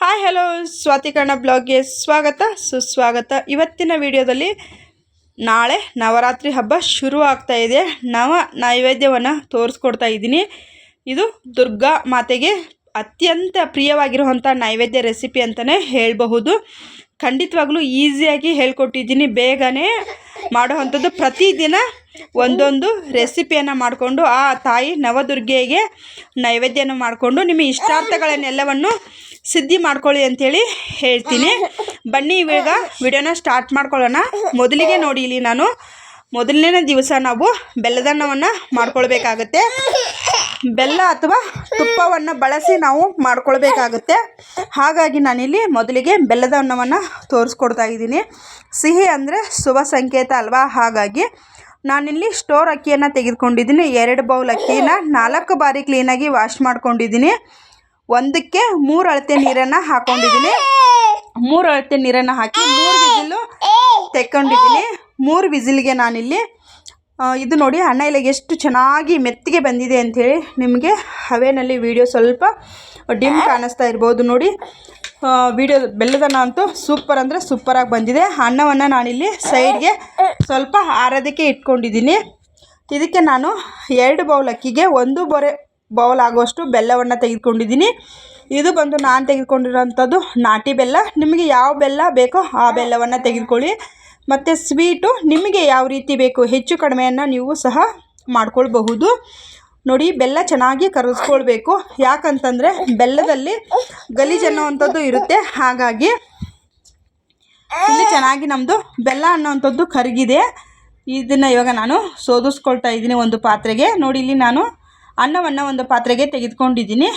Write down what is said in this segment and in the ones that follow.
Hi hello Swati Karna ಬ್ಲಾಗ್ಗೆ ಸ್ವಾಗತ ಸುಸ್ವಾಗತ. ಇವತ್ತಿನ ವಿಡಿಯೋದಲ್ಲಿ ನಾಳೆ ನವರಾತ್ರಿ ಹಬ್ಬ ಶುರು ಆಗ್ತಾ ಇದೆ. ನೈವೇದ್ಯವನ್ನು ತೋರಿಸ್ಕೊಡ್ತಾ ಇದ್ದೀನಿ. ಇದು ದುರ್ಗಾ ಮಾತೆಗೆ ಅತ್ಯಂತ ಪ್ರಿಯವಾಗಿರುವಂಥ ನೈವೇದ್ಯ ರೆಸಿಪಿ ಅಂತಲೇ ಹೇಳಬಹುದು. ಖಂಡಿತವಾಗ್ಲೂ ಈಸಿಯಾಗಿ ಹೇಳ್ಕೊಟ್ಟಿದ್ದೀನಿ. ಬೇಗನೆ ಮಾಡುವಂಥದ್ದು. ಪ್ರತಿದಿನ ಒಂದೊಂದು ರೆಸಿಪಿಯನ್ನು ಮಾಡಿಕೊಂಡು ಆ ತಾಯಿ ನವದುರ್ಗೆಗೆ ನೈವೇದ್ಯನ ಮಾಡಿಕೊಂಡು ನಿಮ್ಮ ಇಷ್ಟಾರ್ಥಗಳನ್ನೆಲ್ಲವನ್ನು ಸಿದ್ಧಿ ಮಾಡ್ಕೊಳ್ಳಿ ಅಂಥೇಳಿ ಹೇಳ್ತೀನಿ. ಬನ್ನಿ ಇವಾಗ ವಿಡಿಯೋನ ಸ್ಟಾರ್ಟ್ ಮಾಡ್ಕೊಳ್ಳೋಣ. ಮೊದಲಿಗೆ ನೋಡಿ, ಇಲ್ಲಿ ನಾನು ಮೊದಲನೇ ದಿವಸ ನಾವು ಬೆಲ್ಲದನ್ನವನ್ನು ಮಾಡ್ಕೊಳ್ಬೇಕಾಗತ್ತೆ. ಬೆಲ್ಲ ಅಥವಾ ತುಪ್ಪವನ್ನು ಬಳಸಿ ನಾವು ಮಾಡ್ಕೊಳ್ಬೇಕಾಗುತ್ತೆ. ಹಾಗಾಗಿ ನಾನಿಲ್ಲಿ ಮೊದಲಿಗೆ ಬೆಲ್ಲದ ಅನ್ನವನ್ನು ತೋರಿಸ್ಕೊಡ್ತಾ ಇದ್ದೀನಿ. ಸಿಹಿ ಅಂದರೆ ಶುಭ ಸಂಕೇತ ಅಲ್ವಾ? ಹಾಗಾಗಿ ನಾನಿಲ್ಲಿ ಸ್ಟೋರ್ ಅಕ್ಕಿಯನ್ನು ತೆಗೆದುಕೊಂಡಿದ್ದೀನಿ. 2 ಬೌಲ್ ಅಕ್ಕಿನ 4 ಬಾರಿ ಕ್ಲೀನಾಗಿ ವಾಶ್ ಮಾಡ್ಕೊಂಡಿದ್ದೀನಿ. ಒಂದಕ್ಕೆ 3 ಅಳತೆ ನೀರನ್ನು ಹಾಕ್ಕೊಂಡಿದ್ದೀನಿ. 3 ಅಳತೆ ನೀರನ್ನು ಹಾಕಿ 3 ವಿಸಿಲು ತೆಕ್ಕೊಂಡಿದ್ದೀನಿ. 3 ವಿಸಿಲ್ಗೆ ನಾನಿಲ್ಲಿ ಇದು ನೋಡಿ, ಅನ್ನ ಇಲ್ಲ ಎಷ್ಟು ಚೆನ್ನಾಗಿ ಮೆತ್ತಿಗೆ ಬಂದಿದೆ ಅಂಥೇಳಿ ನಿಮಗೆ ಹವೆನಲ್ಲಿ ವಿಡಿಯೋ ಸ್ವಲ್ಪ ಡಿಮ್ ಕಾಣಿಸ್ತಾ ಇರ್ಬೋದು ನೋಡಿ. ವಿಡಿಯೋ ಬೆಲ್ಲದನ್ನ ಅಂತೂ ಸೂಪರ್ ಅಂದರೆ ಸೂಪರಾಗಿ ಬಂದಿದೆ. ಅನ್ನವನ್ನು ನಾನಿಲ್ಲಿ ಸೈಡ್ಗೆ ಸ್ವಲ್ಪ ಆರೋದಕ್ಕೆ ಇಟ್ಕೊಂಡಿದ್ದೀನಿ. ಇದಕ್ಕೆ ನಾನು 2 ಬೌಲ್ ಅಕ್ಕಿಗೆ 1 ಬೌಲ್ ಆಗುವಷ್ಟು ಬೆಲ್ಲವನ್ನು ತೆಗೆದುಕೊಂಡಿದ್ದೀನಿ. ಇದು ಬಂದು ನಾನು ತೆಗೆದುಕೊಂಡಿರೋಂಥದ್ದು ನಾಟಿ ಬೆಲ್ಲ. ನಿಮಗೆ ಯಾವ ಬೆಲ್ಲ ಬೇಕೋ ಆ ಬೆಲ್ಲವನ್ನು ತೆಗೆದುಕೊಳ್ಳಿ. ಮತ್ತು ಸ್ವೀಟು ನಿಮಗೆ ಯಾವ ರೀತಿ ಬೇಕು ಹೆಚ್ಚು ಕಡಿಮೆಯನ್ನು ನೀವು ಸಹ ಮಾಡ್ಕೊಳ್ಬಹುದು. ನೋಡಿ, ಬೆಲ್ಲ ಚೆನ್ನಾಗಿ ಕರಗಿಸ್ಕೊಳ್ಬೇಕು. ಯಾಕಂತಂದರೆ ಬೆಲ್ಲದಲ್ಲಿ ಗಲೀಜು ಅನ್ನೋವಂಥದ್ದು ಇರುತ್ತೆ. ಹಾಗಾಗಿ ಇಲ್ಲಿ ಚೆನ್ನಾಗಿ ನಮ್ಮದು ಬೆಲ್ಲ ಅನ್ನೋವಂಥದ್ದು ಕರಗಿದೆ. ಇದನ್ನು ಇವಾಗ ನಾನು ಸೋದಿಸ್ಕೊಳ್ತಾ ಇದ್ದೀನಿ ಒಂದು ಪಾತ್ರೆಗೆ. ನೋಡಿ, ಇಲ್ಲಿ ನಾನು ಅನ್ನವನ್ನು ಒಂದು ಪಾತ್ರೆಗೆ ತೆಗೆದುಕೊಂಡಿದ್ದೀನಿ.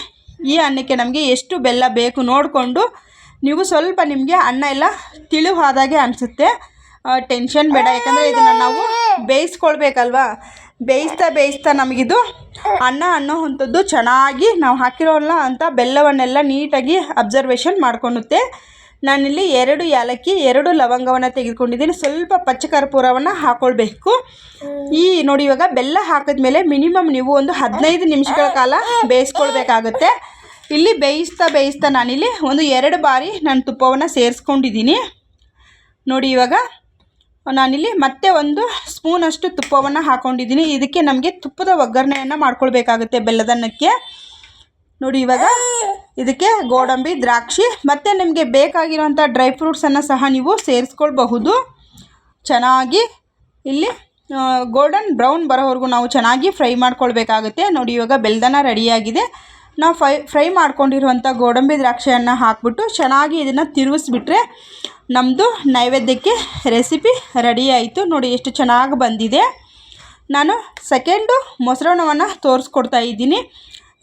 ಈ ಅನ್ನಕ್ಕೆ ನಮಗೆ ಎಷ್ಟು ಬೆಲ್ಲ ಬೇಕು ನೋಡಿಕೊಂಡು ನೀವು ಸ್ವಲ್ಪ, ನಿಮಗೆ ಅನ್ನ ಎಲ್ಲ ತಿಳಿವಾದಾಗೆ ಅನಿಸುತ್ತೆ. ಟೆನ್ಷನ್ ಬೇಡ, ಯಾಕಂದರೆ ಇದನ್ನು ನಾವು ಬೇಯಿಸ್ಕೊಳ್ಬೇಕಲ್ವಾ. ಬೇಯಿಸ್ತಾ ನಮಗಿದು ಅನ್ನ ಅನ್ನೋವಂಥದ್ದು ಚೆನ್ನಾಗಿ ನಾವು ಹಾಕಿರೋಲ್ಲ ಅಂತ ಬೆಲ್ಲವನ್ನೆಲ್ಲ ನೀಟಾಗಿ ಅಬ್ಸರ್ವೇಷನ್ ಮಾಡ್ಕೊಳುತ್ತೆ. ನಾನಿಲ್ಲಿ 2 ಏಲಕ್ಕಿ 2 ಲವಂಗವನ್ನು ತೆಗೆದುಕೊಂಡಿದ್ದೀನಿ. ಸ್ವಲ್ಪ ಪಚ್ಚ ಕರ್ಪೂರವನ್ನು ಹಾಕ್ಕೊಳ್ಬೇಕು. ಈ ನೋಡಿ, ಇವಾಗ ಬೆಲ್ಲ ಹಾಕಿದ್ಮೇಲೆ ಮಿನಿಮಮ್ ನೀವು ಒಂದು 15 ನಿಮಿಷಗಳ ಕಾಲ ಬೇಯಿಸ್ಕೊಳ್ಬೇಕಾಗುತ್ತೆ. ಇಲ್ಲಿ ಬೇಯಿಸ್ತಾ ನಾನಿಲ್ಲಿ ಒಂದು 2 ಬಾರಿ ನಾನು ತುಪ್ಪವನ್ನು ಸೇರಿಸ್ಕೊಂಡಿದ್ದೀನಿ. ನೋಡಿ, ಇವಾಗ ನಾನಿಲ್ಲಿ ಮತ್ತೆ 1 ಸ್ಪೂನಷ್ಟು ತುಪ್ಪವನ್ನು ಹಾಕ್ಕೊಂಡಿದ್ದೀನಿ. ಇದಕ್ಕೆ ನಮಗೆ ತುಪ್ಪದ ಒಗ್ಗರಣೆಯನ್ನು ಮಾಡ್ಕೊಳ್ಬೇಕಾಗುತ್ತೆ ಬೆಲ್ಲದನ್ನಕ್ಕೆ. ನೋಡಿ, ಇವಾಗ ಇದಕ್ಕೆ ಗೋಡಂಬಿ, ದ್ರಾಕ್ಷಿ ಮತ್ತು ನಿಮಗೆ ಬೇಕಾಗಿರುವಂಥ ಡ್ರೈ ಫ್ರೂಟ್ಸನ್ನು ಸಹ ನೀವು ಸೇರಿಸ್ಕೊಳ್ಬಹುದು. ಚೆನ್ನಾಗಿ ಇಲ್ಲಿ ಗೋಲ್ಡನ್ ಬ್ರೌನ್ ಬರೋವರೆಗೂ ನಾವು ಚೆನ್ನಾಗಿ ಫ್ರೈ ಮಾಡ್ಕೊಳ್ಬೇಕಾಗುತ್ತೆ. ನೋಡಿ, ಇವಾಗ ಬೆಲ್ಲದನ್ನ ರೆಡಿಯಾಗಿದೆ. ನಾವು ಫ್ರೈ ಮಾಡ್ಕೊಂಡಿರುವಂಥ ಗೋಡಂಬಿ ದ್ರಾಕ್ಷಿಯನ್ನು ಹಾಕ್ಬಿಟ್ಟು ಚೆನ್ನಾಗಿ ಇದನ್ನು ತಿರುಗಿಸ್ಬಿಟ್ರೆ ನಮ್ಮದು ನೈವೇದ್ಯಕ್ಕೆ ರೆಸಿಪಿ ರೆಡಿ ಆಯಿತು. ನೋಡಿ ಎಷ್ಟು ಚೆನ್ನಾಗಿ ಬಂದಿದೆ. ನಾನು ಸೆಕೆಂಡು ಮೊಸರನ್ನವನ್ನು ತೋರಿಸ್ಕೊಡ್ತಾ ಇದ್ದೀನಿ.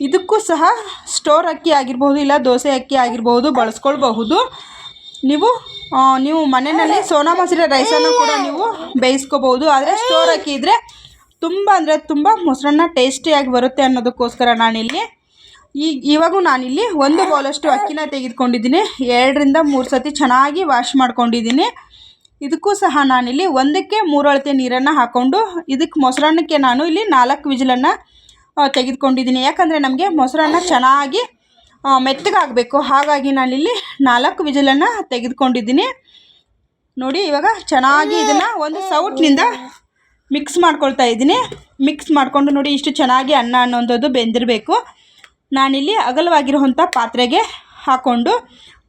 ಇದಕ್ಕೂ ಸಹ ಸ್ಟೋರ್ ಅಕ್ಕಿ ಆಗಿರ್ಬೋದು, ಇಲ್ಲ ದೋಸೆ ಅಕ್ಕಿ ಆಗಿರ್ಬೋದು ಬಳಸ್ಕೊಳ್ಬಹುದು. ನೀವು ಮನೆಯಲ್ಲಿ ಸೋನಾ ಮಸೂರಿ ರೈಸನ್ನು ಕೂಡ ನೀವು ಬೇಯಿಸ್ಕೋಬೋದು. ಆದರೆ ಸ್ಟೋರ್ ಅಕ್ಕಿ ಇದ್ದರೆ ತುಂಬ ಅಂದರೆ ತುಂಬ ಮೊಸರನ್ನ ಟೇಸ್ಟಿಯಾಗಿ ಬರುತ್ತೆ ಅನ್ನೋದಕ್ಕೋಸ್ಕರ ಇವಾಗೂ ನಾನಿಲ್ಲಿ 1 ಬೌಲಷ್ಟು ಅಕ್ಕಿನ ತೆಗೆದುಕೊಂಡಿದ್ದೀನಿ. 2 ರಿಂದ 3 ಸತಿ ಚೆನ್ನಾಗಿ ವಾಶ್ ಮಾಡ್ಕೊಂಡಿದ್ದೀನಿ. ಇದಕ್ಕೂ ಸಹ ನಾನಿಲ್ಲಿ 1ಕ್ಕೆ 3 ಅಳತೆ ನೀರನ್ನು ಹಾಕ್ಕೊಂಡು ಇದಕ್ಕೆ ಮೊಸರನ್ನಕ್ಕೆ ನಾನು ಇಲ್ಲಿ 4 ವಿಜಿಲನ್ನು ತೆಗೆದುಕೊಂಡಿದ್ದೀನಿ. ಯಾಕಂದರೆ ನಮಗೆ ಮೊಸರನ್ನ ಚೆನ್ನಾಗಿ ಮೆತ್ತಗಾಗಬೇಕು. ಹಾಗಾಗಿ ನಾನಿಲ್ಲಿ 4 ವಿಜಿಲನ್ನು ತೆಗೆದುಕೊಂಡಿದ್ದೀನಿ. ನೋಡಿ, ಇವಾಗ ಚೆನ್ನಾಗಿ ಇದನ್ನು ಒಂದು ಸೌಟ್ನಿಂದ ಮಿಕ್ಸ್ ಮಾಡ್ಕೊಳ್ತಾ ಇದ್ದೀನಿ. ಮಿಕ್ಸ್ ಮಾಡಿಕೊಂಡು ನೋಡಿ, ಇಷ್ಟು ಚೆನ್ನಾಗಿ ಅನ್ನ ಅನ್ನೋಂಥದ್ದು ಬೆಂದಿರಬೇಕು. ನಾನಿಲ್ಲಿ ಅಗಲವಾಗಿರುವಂಥ ಪಾತ್ರೆಗೆ ಹಾಕ್ಕೊಂಡು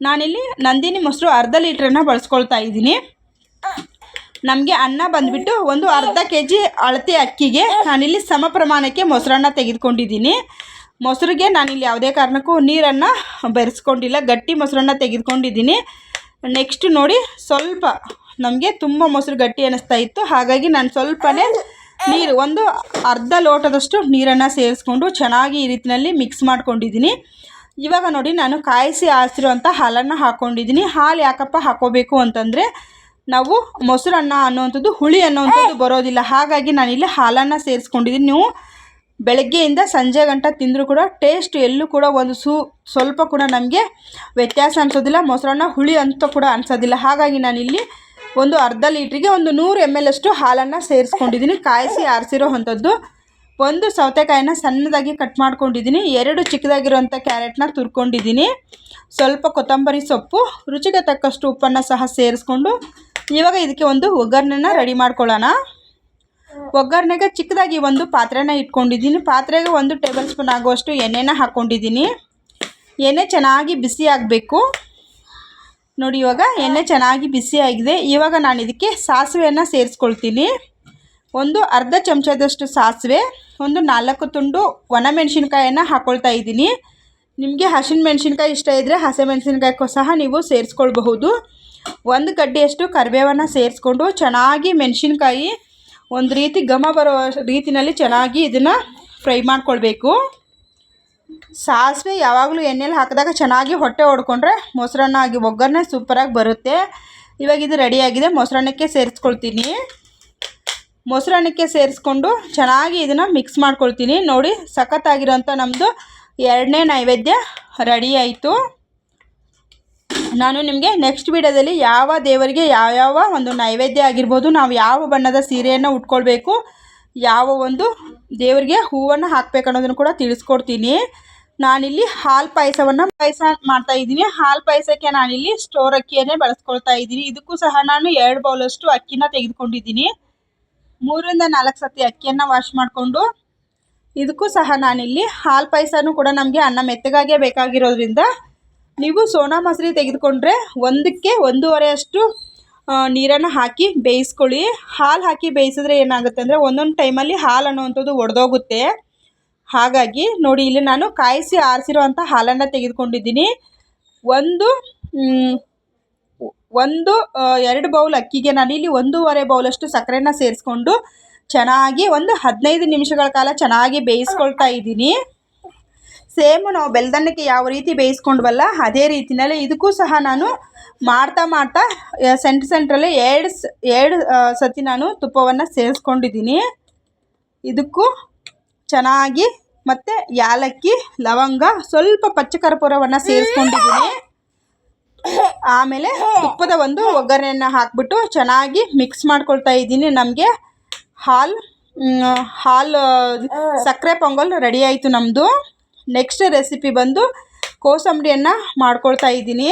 ನಾನಿಲ್ಲಿ ನಂದಿನಿ ಮೊಸರು 1/2 ಲೀಟ್ರನ್ನು ಬಳಸ್ಕೊಳ್ತಾ ಇದ್ದೀನಿ. ನಮಗೆ ಅನ್ನ ಬಂದುಬಿಟ್ಟು ಒಂದು ಅರ್ಧ kg ಅಳತೆ ಅಕ್ಕಿಗೆ ನಾನಿಲ್ಲಿ ಸಮ ಪ್ರಮಾಣಕ್ಕೆ ಮೊಸರನ್ನ ತೆಗೆದುಕೊಂಡಿದ್ದೀನಿ. ಮೊಸರಿಗೆ ನಾನಿಲ್ಲಿ ಯಾವುದೇ ಕಾರಣಕ್ಕೂ ನೀರನ್ನು ಬೆರೆಸ್ಕೊಂಡಿಲ್ಲ, ಗಟ್ಟಿ ಮೊಸರನ್ನ ತೆಗೆದುಕೊಂಡಿದ್ದೀನಿ. ನೆಕ್ಸ್ಟ್ ನೋಡಿ, ಸ್ವಲ್ಪ ನಮಗೆ ತುಂಬ ಮೊಸರು ಗಟ್ಟಿ ಅನ್ನಿಸ್ತಾ ಇತ್ತು. ಹಾಗಾಗಿ ನಾನು ಸ್ವಲ್ಪನೇ ನೀರು, ಒಂದು ಅರ್ಧ ಲೋಟದಷ್ಟು ನೀರನ್ನು ಸೇರಿಸ್ಕೊಂಡು ಚೆನ್ನಾಗಿ ಈ ರೀತಿಯಲ್ಲಿ ಮಿಕ್ಸ್ ಮಾಡ್ಕೊಂಡಿದ್ದೀನಿ. ಇವಾಗ ನೋಡಿ, ನಾನು ಕಾಯಿಸಿ ಆರಿಸಿರುವಂಥ ಹಾಲನ್ನು ಹಾಕ್ಕೊಂಡಿದ್ದೀನಿ. ಹಾಲು ಯಾಕಪ್ಪ ಹಾಕ್ಕೋಬೇಕು ಅಂತಂದರೆ ನಾವು ಮೊಸರನ್ನ ಅನ್ನೋವಂಥದ್ದು ಹುಳಿ ಅನ್ನೋವಂಥದ್ದು ಬರೋದಿಲ್ಲ. ಹಾಗಾಗಿ ನಾನಿಲ್ಲಿ ಹಾಲನ್ನು ಸೇರಿಸ್ಕೊಂಡಿದ್ದೀನಿ. ನೀವು ಬೆಳಗ್ಗೆಯಿಂದ ಸಂಜೆ ಗಂಟ ತಿಂದರೂ ಕೂಡ ಟೇಸ್ಟ್ ಎಲ್ಲೂ ಕೂಡ ಸ್ವಲ್ಪ ಕೂಡ ನಮಗೆ ವ್ಯತ್ಯಾಸ ಅನಿಸೋದಿಲ್ಲ. ಮೊಸರನ್ನ ಹುಳಿ ಅಂತ ಕೂಡ ಅನಿಸೋದಿಲ್ಲ. ಹಾಗಾಗಿ ನಾನಿಲ್ಲಿ ಒಂದು ಅರ್ಧ ಲೀಟ್ರಿಗೆ 100 ml ಅಷ್ಟು ಹಾಲನ್ನು ಸೇರಿಸ್ಕೊಂಡಿದ್ದೀನಿ. ಕಾಯಿಸಿ ಆರಿಸಿರೋ ಅಂಥದ್ದು ಒಂದು ಸೌತೆಕಾಯಿನ ಸಣ್ಣದಾಗಿ ಕಟ್ ಮಾಡ್ಕೊಂಡಿದ್ದೀನಿ, 2 ಚಿಕ್ಕದಾಗಿರುವಂಥ ಕ್ಯಾರೆಟ್ನ ತುರ್ಕೊಂಡಿದ್ದೀನಿ, ಸ್ವಲ್ಪ ಕೊತ್ತಂಬರಿ ಸೊಪ್ಪು, ರುಚಿಗೆ ತಕ್ಕಷ್ಟು ಉಪ್ಪನ್ನು ಸಹ ಸೇರಿಸ್ಕೊಂಡು ಇವಾಗ ಇದಕ್ಕೆ ಒಂದು ಒಗ್ಗರಣೆನ ರೆಡಿ ಮಾಡ್ಕೊಳ್ಳೋಣ. ಒಗ್ಗರಣೆಗೆ ಚಿಕ್ಕದಾಗಿ ಒಂದು ಪಾತ್ರೆನ ಇಟ್ಕೊಂಡಿದ್ದೀನಿ. ಪಾತ್ರೆಗೆ 1 ಟೇಬಲ್ ಸ್ಪೂನ್ ಆಗುವಷ್ಟು ಎಣ್ಣೆನ ಹಾಕ್ಕೊಂಡಿದ್ದೀನಿ. ಎಣ್ಣೆ ಚೆನ್ನಾಗಿ ಬಿಸಿ ಆಗಬೇಕು. ನೋಡಿ, ಇವಾಗ ಎಣ್ಣೆ ಚೆನ್ನಾಗಿ ಬಿಸಿ ಆಗಿದೆ. ಇವಾಗ ನಾನು ಇದಕ್ಕೆ ಸಾಸಿವೆಯನ್ನು ಸೇರಿಸ್ಕೊಳ್ತೀನಿ. ಒಂದು ಅರ್ಧ ಚಮಚದಷ್ಟು ಸಾಸಿವೆ, ಒಂದು 4 ತುಂಡು ಒಣಮೆಣಸಿನ್ಕಾಯನ್ನು ಹಾಕ್ಕೊಳ್ತಾ ಇದ್ದೀನಿ. ನಿಮಗೆ ಹಸಿರು ಮೆಣಸಿನ್ಕಾಯಿ ಇಷ್ಟ ಇದ್ದರೆ ಹಸಿಮೆಣಸಿನ್ಕಾಯಿ ಸಹ ನೀವು ಸೇರಿಸ್ಕೊಳ್ಬಹುದು. 1 ಕಡ್ಡಿಯಷ್ಟು ಕರಿಬೇವನ್ನು ಸೇರಿಸ್ಕೊಂಡು ಚೆನ್ನಾಗಿ ಮೆಣಸಿನ್ಕಾಯಿ ಒಂದು ರೀತಿ ಘಮ ಬರೋ ರೀತಿಯಲ್ಲಿ ಚೆನ್ನಾಗಿ ಇದನ್ನು ಫ್ರೈ ಮಾಡ್ಕೊಳ್ಬೇಕು. ಸಾಸಿವೆ ಯಾವಾಗಲೂ ಎಣ್ಣೆಲಿ ಹಾಕಿದಾಗ ಚೆನ್ನಾಗಿ ಹೊಟ್ಟೆ ಹೊಡ್ಕೊಂಡ್ರೆ ಮೊಸರನ್ನ ಆಗಿ ಒಗ್ಗರಣೆ ಸೂಪರಾಗಿ ಬರುತ್ತೆ. ಇವಾಗ ಇದು ರೆಡಿಯಾಗಿದೆ. ಮೊಸರನ್ನಕ್ಕೆ ಸೇರಿಸ್ಕೊಳ್ತೀನಿ. ಮೊಸರನ್ನಕ್ಕೆ ಸೇರಿಸ್ಕೊಂಡು ಚೆನ್ನಾಗಿ ಇದನ್ನು ಮಿಕ್ಸ್ ಮಾಡ್ಕೊಳ್ತೀನಿ. ನೋಡಿ, ಸಖತ್ತಾಗಿರೋಂಥ ನಮ್ಮದು 2ನೇ ನೈವೇದ್ಯ ರೆಡಿ ಆಯಿತು. ನಾನು ನಿಮಗೆ ನೆಕ್ಸ್ಟ್ ವಿಡಿಯೋದಲ್ಲಿ ಯಾವ ದೇವರಿಗೆ ಯಾವ ಒಂದು ನೈವೇದ್ಯ ಆಗಿರ್ಬೋದು, ನಾವು ಯಾವ ಬಣ್ಣದ ಸೀರೆಯನ್ನು ಉಟ್ಕೊಳ್ಬೇಕು, ಯಾವ ಒಂದು ದೇವರಿಗೆ ಹೂವನ್ನು ಹಾಕಬೇಕು ಅನ್ನೋದನ್ನು ಕೂಡ ತಿಳಿಸ್ಕೊಡ್ತೀನಿ. ನಾನಿಲ್ಲಿ ಹಾಲು ಪಾಯಸ ಮಾಡ್ತಾಯಿದ್ದೀನಿ. ಹಾಲು ಪಾಯಸಕ್ಕೆ ನಾನಿಲ್ಲಿ ಸ್ಟೋರ್ ಅಕ್ಕಿಯನ್ನೇ ಬಳಸ್ಕೊಳ್ತಾ ಇದ್ದೀನಿ. ಇದಕ್ಕೂ ಸಹ ನಾನು 2 ಬೌಲಷ್ಟು ಅಕ್ಕಿನ ತೆಗೆದುಕೊಂಡಿದ್ದೀನಿ. 3 ರಿಂದ 4 ಸತಿ ಅಕ್ಕಿಯನ್ನು ವಾಶ್ ಮಾಡಿಕೊಂಡು ಇದಕ್ಕೂ ಸಹ ನಾನಿಲ್ಲಿ ಹಾಲು ಪಾಯಸನೂ ಕೂಡ ನಮಗೆ ಅನ್ನ ಮೆತ್ತಗಾಗೇ ಬೇಕಾಗಿರೋದ್ರಿಂದ ನೀವು ಸೋನಾ ಮಸೂರಿ ತೆಗೆದುಕೊಂಡ್ರೆ 1ಕ್ಕೆ 1.5 ಅಷ್ಟು ನೀರನ್ನು ಹಾಕಿ ಬೇಯಿಸ್ಕೊಳ್ಳಿ. ಹಾಲು ಹಾಕಿ ಬೇಯಿಸಿದ್ರೆ ಏನಾಗುತ್ತೆ ಅಂದರೆ ಒಂದೊಂದು ಟೈಮಲ್ಲಿ ಹಾಲು ಅನ್ನುವಂಥದ್ದು ಒಡೆದೋಗುತ್ತೆ. ಹಾಗಾಗಿ ನೋಡಿ, ಇಲ್ಲಿ ನಾನು ಕಾಯಿಸಿ ಆರಿಸಿರೋ ಅಂಥ ಹಾಲನ್ನು ತೆಗೆದುಕೊಂಡಿದ್ದೀನಿ. 2 ಬೌಲ್ ಅಕ್ಕಿಗೆ ನಾನಿಲ್ಲಿ 1.5 ಬೌಲಷ್ಟು ಸಕ್ಕರೆನ ಸೇರಿಸ್ಕೊಂಡು ಚೆನ್ನಾಗಿ ಒಂದು 15 ನಿಮಿಷಗಳ ಕಾಲ ಚೆನ್ನಾಗಿ ಬೇಯಿಸ್ಕೊಳ್ತಾ ಇದ್ದೀನಿ. ಸೇಮ್ ನಾವು ಬೆಲ್ಲದನ್ನಕ್ಕೆ ಯಾವ ರೀತಿ ಬೇಯಿಸ್ಕೊಂಡ್ವಲ್ಲ ಅದೇ ರೀತಿಯಲ್ಲಿ ಇದಕ್ಕೂ ಸಹ ನಾನು ಮಾಡ್ತಾ ಸೆಂಟ್ರಲ್ಲಿ 2 ಸತಿ ನಾನು ತುಪ್ಪವನ್ನು ಸೇರಿಸ್ಕೊಂಡಿದ್ದೀನಿ. ಇದಕ್ಕೂ ಚೆನ್ನಾಗಿ ಮತ್ತು ಯಾಲಕ್ಕಿ, ಲವಂಗ, ಸ್ವಲ್ಪ ಪಚ್ಚ ಕರ್ಪೂರವನ್ನು ಸೇರಿಸ್ಕೊಂಡಿದ್ದೀನಿ. ಆಮೇಲೆ ತುಪ್ಪದ ಒಂದು ಒಗ್ಗರಣೆಯನ್ನು ಹಾಕಿಬಿಟ್ಟು ಚೆನ್ನಾಗಿ ಮಿಕ್ಸ್ ಮಾಡ್ಕೊಳ್ತಾ ಇದ್ದೀನಿ. ನಮಗೆ ಹಾಲು ಸಕ್ಕರೆ ಪೊಂಗಲ್ ರೆಡಿ ಆಯಿತು ನಮ್ಮದು. ನೆಕ್ಸ್ಟ್ ರೆಸಿಪಿ ಬಂದು ಕೋಸಂಬರಿಯನ್ನು ಮಾಡ್ಕೊಳ್ತಾ ಇದ್ದೀನಿ.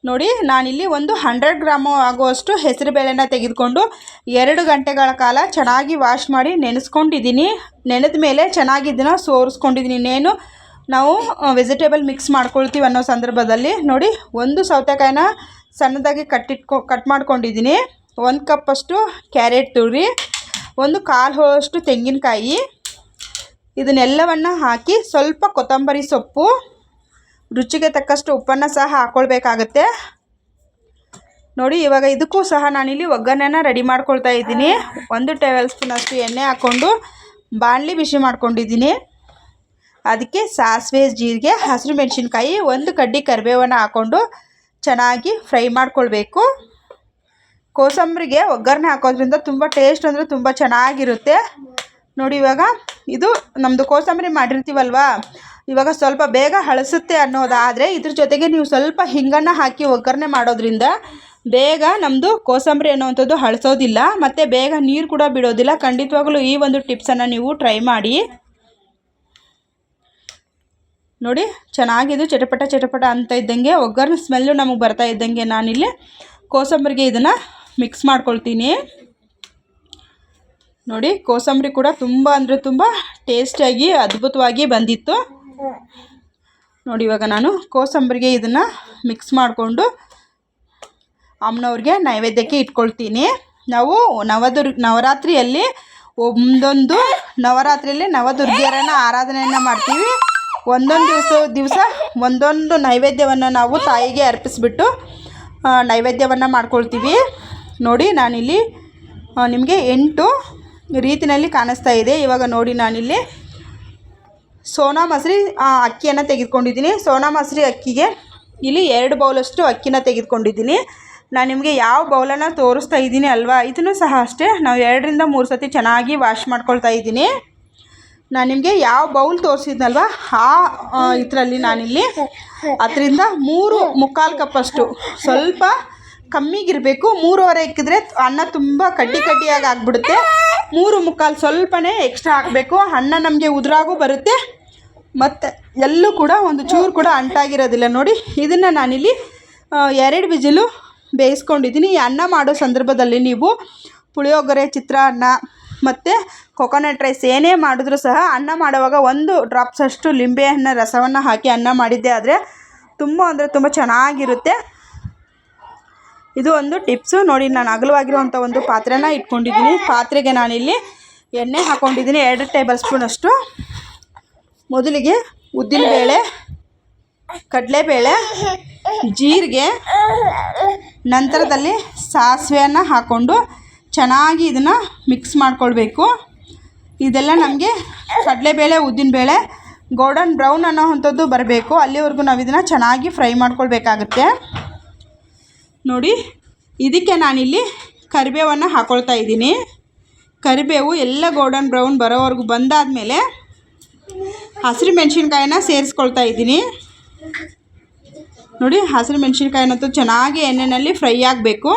ನೋಡಿ, ನಾನಿಲ್ಲಿ ಒಂದು 100 ಗ್ರಾಮು ಆಗುವಷ್ಟು ಹೆಸರುಬೇಳೆನ ತೆಗೆದುಕೊಂಡು 2 ಗಂಟೆಗಳ ಕಾಲ ಚೆನ್ನಾಗಿ ವಾಶ್ ಮಾಡಿ ನೆನೆಸ್ಕೊಂಡಿದ್ದೀನಿ. ನೆನೆದ ಮೇಲೆ ಚೆನ್ನಾಗಿ ಇದನ್ನು ಸೋರಿಸ್ಕೊಂಡಿದ್ದೀನಿ. ನಾವು ವೆಜಿಟೇಬಲ್ ಮಿಕ್ಸ್ ಮಾಡ್ಕೊಳ್ತೀವಿ ಅನ್ನೋ ಸಂದರ್ಭದಲ್ಲಿ ನೋಡಿ, 1 ಸೌತೆಕಾಯಿನ ಸಣ್ಣದಾಗಿ ಕಟ್ ಮಾಡ್ಕೊಂಡಿದ್ದೀನಿ. 1 ಕಪ್ಪಷ್ಟು ಕ್ಯಾರೆಟ್ ತುರಿ, 1/4 ಹೋಳಷ್ಟು ತೆಂಗಿನಕಾಯಿ, ಇದನ್ನೆಲ್ಲವನ್ನು ಹಾಕಿ ಸ್ವಲ್ಪ ಕೊತ್ತಂಬರಿ ಸೊಪ್ಪು, ರುಚಿಗೆ ತಕ್ಕಷ್ಟು ಉಪ್ಪನ್ನು ಸಹ ಹಾಕ್ಕೊಳ್ಬೇಕಾಗತ್ತೆ. ನೋಡಿ, ಇವಾಗ ಇದಕ್ಕೂ ಸಹ ನಾನಿಲ್ಲಿ ಒಗ್ಗರಣೆನ ರೆಡಿ ಮಾಡ್ಕೊಳ್ತಾ ಇದ್ದೀನಿ. 1 ಟೇಬಲ್ ಸ್ಪೂನಷ್ಟು ಎಣ್ಣೆ ಹಾಕ್ಕೊಂಡು ಬಾಣಲಿ ಬಿಸಿ ಮಾಡ್ಕೊಂಡಿದ್ದೀನಿ. ಅದಕ್ಕೆ ಸಾಸಿವೆ, ಜೀರಿಗೆ, ಹಸಿರು ಮೆಣಸಿನ್ಕಾಯಿ, 1 ಕಡ್ಡಿ ಕರಿಬೇವನ್ನು ಹಾಕ್ಕೊಂಡು ಚೆನ್ನಾಗಿ ಫ್ರೈ ಮಾಡ್ಕೊಳ್ಬೇಕು. ಕೋಸಂಬರಿಗೆ ಒಗ್ಗರಣೆ ಹಾಕೋದ್ರಿಂದ ತುಂಬ ಟೇಸ್ಟ್ ಅಂದರೆ ತುಂಬ ಚೆನ್ನಾಗಿರುತ್ತೆ. ನೋಡಿ, ಇವಾಗ ಇದು ನಮ್ಮದು ಕೋಸಂಬರಿ ಮಾಡಿರ್ತೀವಲ್ವ, ಇವಾಗ ಸ್ವಲ್ಪ ಬೇಗ ಹಳಸುತ್ತೆ ಅನ್ನೋದಾದರೆ ಇದ್ರ ಜೊತೆಗೆ ನೀವು ಸ್ವಲ್ಪ ಹಿಂಗನ್ನು ಹಾಕಿ ಒಗ್ಗರಣೆ ಮಾಡೋದ್ರಿಂದ ಬೇಗ ನಮ್ಮದು ಕೋಸಂಬರಿ ಅನ್ನೋವಂಥದ್ದು ಹಳಸೋದಿಲ್ಲ ಮತ್ತು ಬೇಗ ನೀರು ಕೂಡ ಬಿಡೋದಿಲ್ಲ. ಖಂಡಿತವಾಗಲೂ ಈ ಒಂದು ಟಿಪ್ಸನ್ನು ನೀವು ಟ್ರೈ ಮಾಡಿ ನೋಡಿ. ಚೆನ್ನಾಗಿದು ಚಟಪಟ ಅಂತ ಇದ್ದಂಗೆ ಒಗ್ಗರಣೆ ಸ್ಮೆಲ್ಲು ನಮಗೆ ಬರ್ತಾ ಇದ್ದಂಗೆ ನಾನಿಲ್ಲಿ ಕೋಸಂಬರಿಗೆ ಇದನ್ನು ಮಿಕ್ಸ್ ಮಾಡ್ಕೊಳ್ತೀನಿ. ನೋಡಿ, ಕೋಸಂಬರಿ ಕೂಡ ತುಂಬ ಅಂದರೆ ತುಂಬ ಟೇಸ್ಟಿಯಾಗಿ ಅದ್ಭುತವಾಗಿ ಬಂದಿತ್ತು. ನೋಡಿ, ಇವಾಗ ನಾನು ಕೋಸಂಬರಿಗೆ ಇದನ್ನು ಮಿಕ್ಸ್ ಮಾಡಿಕೊಂಡು ಅಮ್ಮನವ್ರಿಗೆ ನೈವೇದ್ಯಕ್ಕೆ ಇಟ್ಕೊಳ್ತೀನಿ. ನಾವು ನವರಾತ್ರಿಯಲ್ಲಿ ಒಂದೊಂದು ನವರಾತ್ರಿಯಲ್ಲಿ ನವದುರ್ಗಿಯರನ್ನು ಆರಾಧನೆಯನ್ನು ಮಾಡ್ತೀವಿ. ಒಂದೊಂದು ದಿವಸ ಒಂದೊಂದು ನೈವೇದ್ಯವನ್ನು ನಾವು ತಾಯಿಗೆ ಅರ್ಪಿಸ್ಬಿಟ್ಟು ನೈವೇದ್ಯವನ್ನು ಮಾಡ್ಕೊಳ್ತೀವಿ. ನೋಡಿ, ನಾನಿಲ್ಲಿ ನಿಮಗೆ 8 ರೀತಿಯಲ್ಲಿ ಕಾಣಿಸ್ತಾ ಇದೆ. ಇವಾಗ ನೋಡಿ, ನಾನಿಲ್ಲಿ ಸೋನಾ ಮಸೂರಿ ಅಕ್ಕಿಯನ್ನು ತೆಗೆದುಕೊಂಡಿದ್ದೀನಿ. ಸೋನಾ ಮಸೂರಿ ಅಕ್ಕಿಗೆ ಇಲ್ಲಿ 2 ಬೌಲಷ್ಟು ಅಕ್ಕಿನ ತೆಗೆದುಕೊಂಡಿದ್ದೀನಿ. ನಾನು ನಿಮಗೆ ಯಾವ ಬೌಲನ್ನು ತೋರಿಸ್ತಾ ಇದ್ದೀನಿ ಅಲ್ವಾ, ಇದನ್ನು ಸಹ ಅಷ್ಟೇ ನಾವು 2 ರಿಂದ 3 ಸತಿ ಚೆನ್ನಾಗಿ ವಾಶ್ ಮಾಡ್ಕೊಳ್ತಾ ಇದ್ದೀನಿ. ನಾನು ನಿಮಗೆ ಯಾವ ಬೌಲ್ ತೋರಿಸಿದ್ನಲ್ವ ಇದರಲ್ಲಿ ನಾನಿಲ್ಲಿ 10 ರಿಂದ 3 ಮುಕ್ಕಾಲು ಕಪ್ಪಷ್ಟು ಸ್ವಲ್ಪ ಕಮ್ಮಿಗಿರಬೇಕು. 3:15 ಇಕ್ಕಿದ್ರೆ ಅನ್ನ ತುಂಬ ಕಡ್ಡಿಯಾಗಿ ಆಗಿಬಿಡುತ್ತೆ. 3:45 ಸ್ವಲ್ಪನೇ ಎಕ್ಸ್ಟ್ರಾ ಹಾಕಬೇಕು. ಅನ್ನ ನಮಗೆ ಉದುರಾಗೂ ಬರುತ್ತೆ ಮತ್ತು ಎಲ್ಲೂ ಕೂಡ ಒಂದು ಚೂರು ಕೂಡ ಅಂಟಾಗಿರೋದಿಲ್ಲ. ನೋಡಿ, ಇದನ್ನು ನಾನಿಲ್ಲಿ 2 ವಿಜಿಲು ಬೇಯಿಸ್ಕೊಂಡಿದ್ದೀನಿ. ಈ ಅನ್ನ ಮಾಡೋ ಸಂದರ್ಭದಲ್ಲಿ ನೀವು ಪುಳಿಯೋಗರೆ, ಚಿತ್ರಾನ್ನ ಮತ್ತು ಕೊಕೊನಟ್ ರೈಸ್ ಏನೇ ಮಾಡಿದ್ರೂ ಸಹ ಅನ್ನ ಮಾಡುವಾಗ 1 ಡ್ರಾಪ್ಸಷ್ಟು ಲಿಂಬೆಹಣ್ಣಿನ ರಸವನ್ನು ಹಾಕಿ ಅನ್ನ ಮಾಡಿದ್ದೆ ಆದರೆ ತುಂಬ ಅಂದರೆ ತುಂಬ ಚೆನ್ನಾಗಿರುತ್ತೆ. ಇದು ಒಂದು ಟಿಪ್ಸು. ನೋಡಿ, ನಾನು ಅಗಲವಾಗಿರುವಂಥ ಒಂದು ಪಾತ್ರೆನ ಇಟ್ಕೊಂಡಿದ್ದೀನಿ. ಪಾತ್ರೆಗೆ ನಾನಿಲ್ಲಿ ಎಣ್ಣೆ ಹಾಕ್ಕೊಂಡಿದ್ದೀನಿ 2 ಟೇಬಲ್ ಸ್ಪೂನಷ್ಟು. ಮೊದಲಿಗೆ ಉದ್ದಿನಬೇಳೆ, ಕಡಲೆಬೇಳೆ, ಜೀರಿಗೆ, ನಂತರದಲ್ಲಿ ಸಾಸಿವೆಯನ್ನು ಹಾಕ್ಕೊಂಡು ಚೆನ್ನಾಗಿ ಇದನ್ನು ಮಿಕ್ಸ್ ಮಾಡ್ಕೊಳ್ಬೇಕು. ಇದೆಲ್ಲ ನಮಗೆ ಕಡಲೆಬೇಳೆ, ಉದ್ದಿನಬೇಳೆ ಗೋಲ್ಡನ್ ಬ್ರೌನ್ ಅನ್ನೋ ಅಂಥದ್ದು ಬರಬೇಕು. ಅಲ್ಲಿವರೆಗೂ ನಾವು ಇದನ್ನು ಚೆನ್ನಾಗಿ ಫ್ರೈ ಮಾಡ್ಕೊಳ್ಬೇಕಾಗುತ್ತೆ. ನೋಡಿ, ಇದಕ್ಕೆ ನಾನಿಲ್ಲಿ ಕರಿಬೇವನ್ನು ಹಾಕ್ಕೊಳ್ತಾ ಇದ್ದೀನಿ. ಕರಿಬೇವು ಎಲ್ಲ ಗೋಲ್ಡನ್ ಬ್ರೌನ್ ಬರೋವರೆಗೂ ಬಂದಾದಮೇಲೆ ಹಸಿರು ಮೆಣಸಿನ್ಕಾಯಿನ ಸೇರಿಸ್ಕೊಳ್ತಾ ಇದ್ದೀನಿ. ನೋಡಿ, ಹಸಿರು ಮೆಣಸಿನ್ಕಾಯಿನಂತೂ ಚೆನ್ನಾಗಿ ಎಣ್ಣೆಯಲ್ಲಿ ಫ್ರೈ ಆಗಬೇಕು.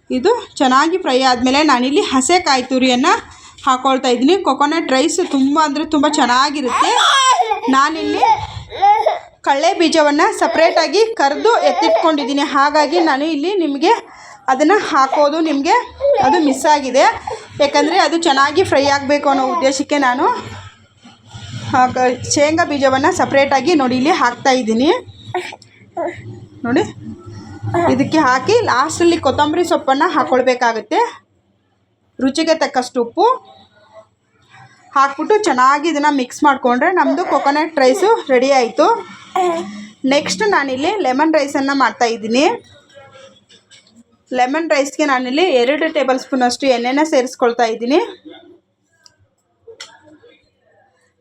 ಇದು ಚೆನ್ನಾಗಿ ಫ್ರೈ ಆದಮೇಲೆ ನಾನಿಲ್ಲಿ ಹಸೆ ಕಾಯಿ ತುರಿಯನ್ನು ಹಾಕ್ಕೊಳ್ತಾ ಇದ್ದೀನಿ. ಕೊಕೊನಟ್ ರೈಸ್ ತುಂಬ ಅಂದರೆ ತುಂಬ ಚೆನ್ನಾಗಿರುತ್ತೆ. ನಾನಿಲ್ಲಿ ಕಡಲೆ ಬೀಜವನ್ನು ಸಪ್ರೇಟಾಗಿ ಕರೆದು ಎತ್ತಿಟ್ಕೊಂಡಿದ್ದೀನಿ. ಹಾಗಾಗಿ ನಾನು ಇಲ್ಲಿ ನಿಮಗೆ ಅದನ್ನು ಹಾಕೋದು ನಿಮಗೆ ಅದು ಮಿಸ್ ಆಗಿದೆ. ಯಾಕಂದರೆ ಅದು ಚೆನ್ನಾಗಿ ಫ್ರೈ ಆಗಬೇಕು ಅನ್ನೋ ಉದ್ದೇಶಕ್ಕೆ ನಾನು ಶೇಂಗಾ ಬೀಜವನ್ನು ಸಪ್ರೇಟಾಗಿ ನೋಡಿ ಇಲ್ಲಿ ಹಾಕ್ತಾಯಿದ್ದೀನಿ. ನೋಡಿ, ಇದಕ್ಕೆ ಹಾಕಿ ಲಾಸ್ಟಲ್ಲಿ ಕೊತ್ತಂಬರಿ ಸೊಪ್ಪನ್ನು ಹಾಕ್ಕೊಳ್ಬೇಕಾಗುತ್ತೆ. ರುಚಿಗೆ ತಕ್ಕಷ್ಟು ಉಪ್ಪು ಹಾಕ್ಬಿಟ್ಟು ಚೆನ್ನಾಗಿ ಇದನ್ನು ಮಿಕ್ಸ್ ಮಾಡಿಕೊಂಡ್ರೆ ನಮ್ಮದು ಕೊಕೊನಟ್ ರೈಸು ರೆಡಿ ಆಯಿತು. ನೆಕ್ಸ್ಟ್ ನಾನಿಲ್ಲಿ ಲೆಮನ್ ರೈಸನ್ನು ಮಾಡ್ತಾಯಿದ್ದೀನಿ. ಲೆಮನ್ ರೈಸ್ಗೆ ನಾನಿಲ್ಲಿ 2 ಟೇಬಲ್ ಸ್ಪೂನಷ್ಟು ಎಣ್ಣೆನ ಸೇರಿಸ್ಕೊಳ್ತಾ ಇದ್ದೀನಿ.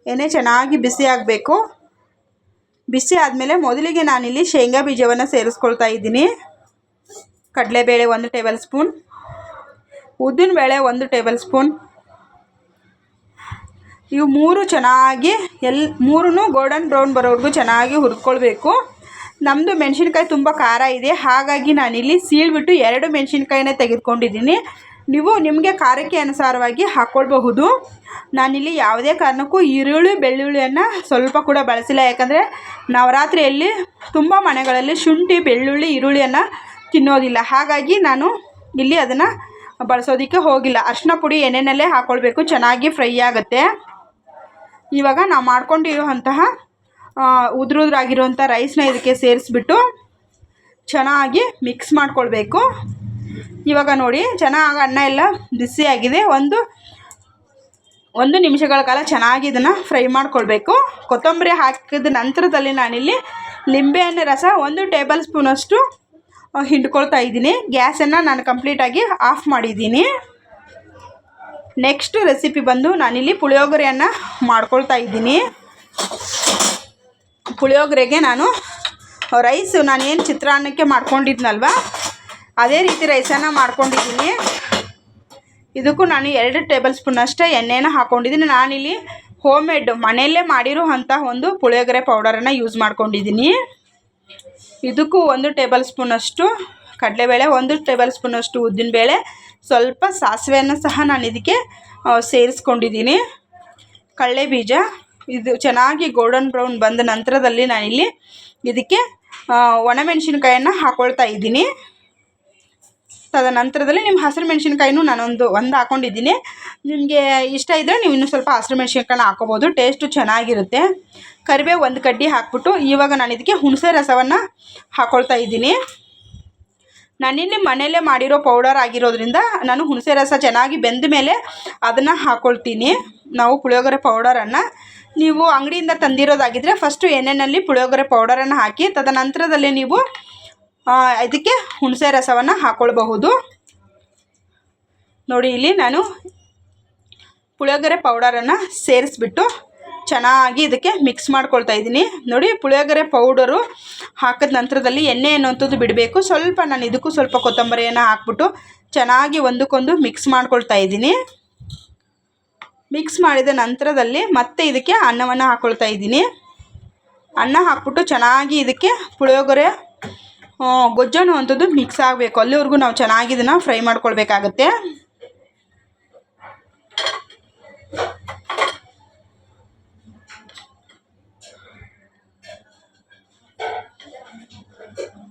ಎಣ್ಣೆ ಚೆನ್ನಾಗಿ ಬಿಸಿ ಆಗಬೇಕು. ಬಿಸಿ ಆದಮೇಲೆ ಮೊದಲಿಗೆ ನಾನಿಲ್ಲಿ ಶೇಂಗಾ ಬೀಜವನ್ನು ಸೇರಿಸ್ಕೊಳ್ತಾ ಇದ್ದೀನಿ. ಕಡಲೆಬೇಳೆ 1 ಟೇಬಲ್ ಸ್ಪೂನ್, ಉದ್ದಿನಬೇಳೆ 1 ಟೇಬಲ್ ಸ್ಪೂನ್. ಇವು 3 ಚೆನ್ನಾಗಿ ಮೂರೂ ಗೋಲ್ಡನ್ ಬ್ರೌನ್ ಬರೋವರೆಗೂ ಚೆನ್ನಾಗಿ ಹುರ್ಕೊಳ್ಬೇಕು. ನಮ್ಮದು ಮೆಣಸಿನ್ಕಾಯಿ ತುಂಬ ಖಾರ ಇದೆ, ಹಾಗಾಗಿ ನಾನಿಲ್ಲಿ ಸೀಳ್ಬಿಟ್ಟು 2 ಮೆಣಸಿನ್ಕಾಯಿನ ತೆಗೆದುಕೊಂಡಿದ್ದೀನಿ. ನೀವು ನಿಮಗೆ ಖಾರಕ್ಕೆ ಅನುಸಾರವಾಗಿ ಹಾಕ್ಕೊಳ್ಬಹುದು. ನಾನಿಲ್ಲಿ ಯಾವುದೇ ಕಾರಣಕ್ಕೂ ಈರುಳ್ಳಿ, ಬೆಳ್ಳುಳ್ಳಿಯನ್ನು ಸ್ವಲ್ಪ ಕೂಡ ಬಳಸಿಲ್ಲ. ಯಾಕಂದರೆ ನವರಾತ್ರಿಯಲ್ಲಿ ತುಂಬ ಮನೆಗಳಲ್ಲಿ ಶುಂಠಿ, ಬೆಳ್ಳುಳ್ಳಿ, ಈರುಳ್ಳಿಯನ್ನು ತಿನ್ನೋದಿಲ್ಲ. ಹಾಗಾಗಿ ನಾನು ಇಲ್ಲಿ ಅದನ್ನು ಬಳಸೋದಕ್ಕೆ ಹೋಗಿಲ್ಲ. ಅರಿಶಿನ ಪುಡಿ ಎಣ್ಣೆಯಲ್ಲೇ ಹಾಕ್ಕೊಳ್ಬೇಕು, ಚೆನ್ನಾಗಿ ಫ್ರೈ ಆಗುತ್ತೆ. ಇವಾಗ ನಾವು ಮಾಡ್ಕೊಂಡಿರುವಂತಹ ಉದುರುದ್ರಾಗಿರುವಂಥ ರೈಸ್ನ ಇದಕ್ಕೆ ಸೇರಿಸ್ಬಿಟ್ಟು ಚೆನ್ನಾಗಿ ಮಿಕ್ಸ್ ಮಾಡ್ಕೊಳ್ಬೇಕು. ಇವಾಗ ನೋಡಿ, ಚೆನ್ನಾಗಿ ಅನ್ನ ಎಲ್ಲ ಬಿಸಿಯಾಗಿದೆ. ಒಂದು ನಿಮಿಷಗಳ ಕಾಲ ಚೆನ್ನಾಗಿ ಇದನ್ನು ಫ್ರೈ ಮಾಡ್ಕೊಳ್ಬೇಕು. ಕೊತ್ತಂಬರಿ ಹಾಕಿದ ನಂತರದಲ್ಲಿ ನಾನಿಲ್ಲಿ ಲಿಂಬೆಹಣ್ಣು ರಸ 1 ಟೇಬಲ್ ಸ್ಪೂನಷ್ಟು ಹಿಂಡ್ಕೊಳ್ತಾ ಇದ್ದೀನಿ. ಗ್ಯಾಸನ್ನು ನಾನು ಕಂಪ್ಲೀಟಾಗಿ ಆಫ್ ಮಾಡಿದ್ದೀನಿ. ನೆಕ್ಸ್ಟ್ ರೆಸಿಪಿ ಬಂದು ನಾನಿಲ್ಲಿ ಪುಳಿಯೋಗರೆಯನ್ನು ಮಾಡ್ಕೊಳ್ತಾ ಇದ್ದೀನಿ. ಪುಳಿಯೋಗರೆಗೆ ನಾನು ನಾನೇನು ಚಿತ್ರಾನ್ನಕ್ಕೆ ಮಾಡ್ಕೊಂಡಿದ್ನಲ್ವ ಅದೇ ರೀತಿ ರೈಸನ್ನು ಮಾಡ್ಕೊಂಡಿದ್ದೀನಿ. ಇದಕ್ಕೂ ನಾನು 2 ಟೇಬಲ್ ಸ್ಪೂನಷ್ಟೇ ಎಣ್ಣೆನ ಹಾಕ್ಕೊಂಡಿದ್ದೀನಿ. ನಾನಿಲ್ಲಿ ಹೋಮ್ಮೇಡ್ ಮನೆಯಲ್ಲೇ ಮಾಡಿರೋ ಅಂಥ ಒಂದು ಪುಳಿಯೋಗರೆ ಪೌಡರನ್ನು ಯೂಸ್ ಮಾಡ್ಕೊಂಡಿದ್ದೀನಿ. ಇದಕ್ಕೂ 1 ಟೇಬಲ್ ಸ್ಪೂನಷ್ಟು ಕಡಲೆಬೇಳೆ, 1 ಟೇಬಲ್ ಸ್ಪೂನಷ್ಟು ಉದ್ದಿನಬೇಳೆ, ಸ್ವಲ್ಪ ಸಾಸಿವೆಯನ್ನು ಸಹ ನಾನು ಇದಕ್ಕೆ ಸೇರಿಸ್ಕೊಂಡಿದ್ದೀನಿ. ಕಡಲೆ ಬೀಜ ಇದು ಚೆನ್ನಾಗಿ ಗೋಲ್ಡನ್ ಬ್ರೌನ್ ಬಂದ ನಂತರದಲ್ಲಿ ನಾನಿಲ್ಲಿ ಇದಕ್ಕೆ ಒಣಮೆಣಸಿನ್ಕಾಯನ್ನು ಹಾಕ್ಕೊಳ್ತಾ ಇದ್ದೀನಿ. ತದನಂತರದಲ್ಲಿ ನಿಮ್ಮ ಹಸಿರು ಮೆಣಸಿನ್ಕಾಯಿನೂ ನಾನೊಂದು ಹಾಕ್ಕೊಂಡಿದ್ದೀನಿ. ನಿಮಗೆ ಇಷ್ಟ ಇದ್ದರೆ ನೀವು ಇನ್ನೂ ಸ್ವಲ್ಪ ಹಸಿರು ಮೆಣಸಿನ್ಕಾಯಿನ ಹಾಕ್ಕೋಬೋದು, ಟೇಸ್ಟು ಚೆನ್ನಾಗಿರುತ್ತೆ. ಕರಿಬೇವು 1 ಕಡ್ಡಿ ಹಾಕ್ಬಿಟ್ಟು ಇವಾಗ ನಾನು ಇದಕ್ಕೆ ಹುಣಸೆ ರಸವನ್ನು ಹಾಕ್ಕೊಳ್ತಾ ಇದ್ದೀನಿ. ನಾನಿಲ್ಲಿ ಮನೆಯಲ್ಲೇ ಮಾಡಿರೋ ಪೌಡರ್ ಆಗಿರೋದ್ರಿಂದ ನಾನು ಹುಣಸೆ ರಸ ಚೆನ್ನಾಗಿ ಬೆಂದ ಮೇಲೆ ಅದನ್ನು ಹಾಕ್ಕೊಳ್ತೀನಿ. ನಾವು ಪುಳಿಯೋಗರೆ ಪೌಡರನ್ನು ನೀವು ಅಂಗಡಿಯಿಂದ ತಂದಿರೋದಾಗಿದ್ದರೆ ಫಸ್ಟು ಎಣ್ಣೆಯಲ್ಲಿ ಪುಳಿಯೋಗರೆ ಪೌಡರನ್ನು ಹಾಕಿ ತದನಂತರದಲ್ಲಿ ನೀವು ಇದಕ್ಕೆ ಹುಣಸೆ ರಸವನ್ನು ಹಾಕ್ಕೊಳ್ಬಹುದು. ನೋಡಿ, ಇಲ್ಲಿ ನಾನು ಪುಳಿಯೋಗರೆ ಪೌಡರನ್ನು ಸೇರಿಸ್ಬಿಟ್ಟು ಚೆನ್ನಾಗಿ ಇದಕ್ಕೆ ಮಿಕ್ಸ್ ಮಾಡ್ಕೊಳ್ತಾ ಇದ್ದೀನಿ. ನೋಡಿ, ಪುಳಿಯೋಗರೆ ಪೌಡರು ಹಾಕಿದ ನಂತರದಲ್ಲಿ ಎಣ್ಣೆ ಅನ್ನೋಂಥದ್ದು ಬಿಡಬೇಕು. ಸ್ವಲ್ಪ ನಾನು ಇದಕ್ಕೂ ಸ್ವಲ್ಪ ಕೊತ್ತಂಬರಿಯನ್ನು ಹಾಕ್ಬಿಟ್ಟು ಚೆನ್ನಾಗಿ ಒಂದಕ್ಕೊಂದು ಮಿಕ್ಸ್ ಮಾಡ್ಕೊಳ್ತಾ ಇದ್ದೀನಿ. ಮಿಕ್ಸ್ ಮಾಡಿದ ನಂತರದಲ್ಲಿ ಮತ್ತೆ ಇದಕ್ಕೆ ಅನ್ನವನ್ನು ಹಾಕ್ಕೊಳ್ತಾ ಇದ್ದೀನಿ. ಅನ್ನ ಹಾಕ್ಬಿಟ್ಟು ಚೆನ್ನಾಗಿ ಇದಕ್ಕೆ ಪುಳಿಯೋಗರೆ ಗೊಜ್ಜು ಅನ್ನುವಂಥದ್ದು ಮಿಕ್ಸ್ ಆಗಬೇಕು. ಅಲ್ಲಿವರೆಗೂ ನಾವು ಚೆನ್ನಾಗಿ ಇದನ್ನು ಫ್ರೈ ಮಾಡ್ಕೊಳ್ಬೇಕಾಗತ್ತೆ.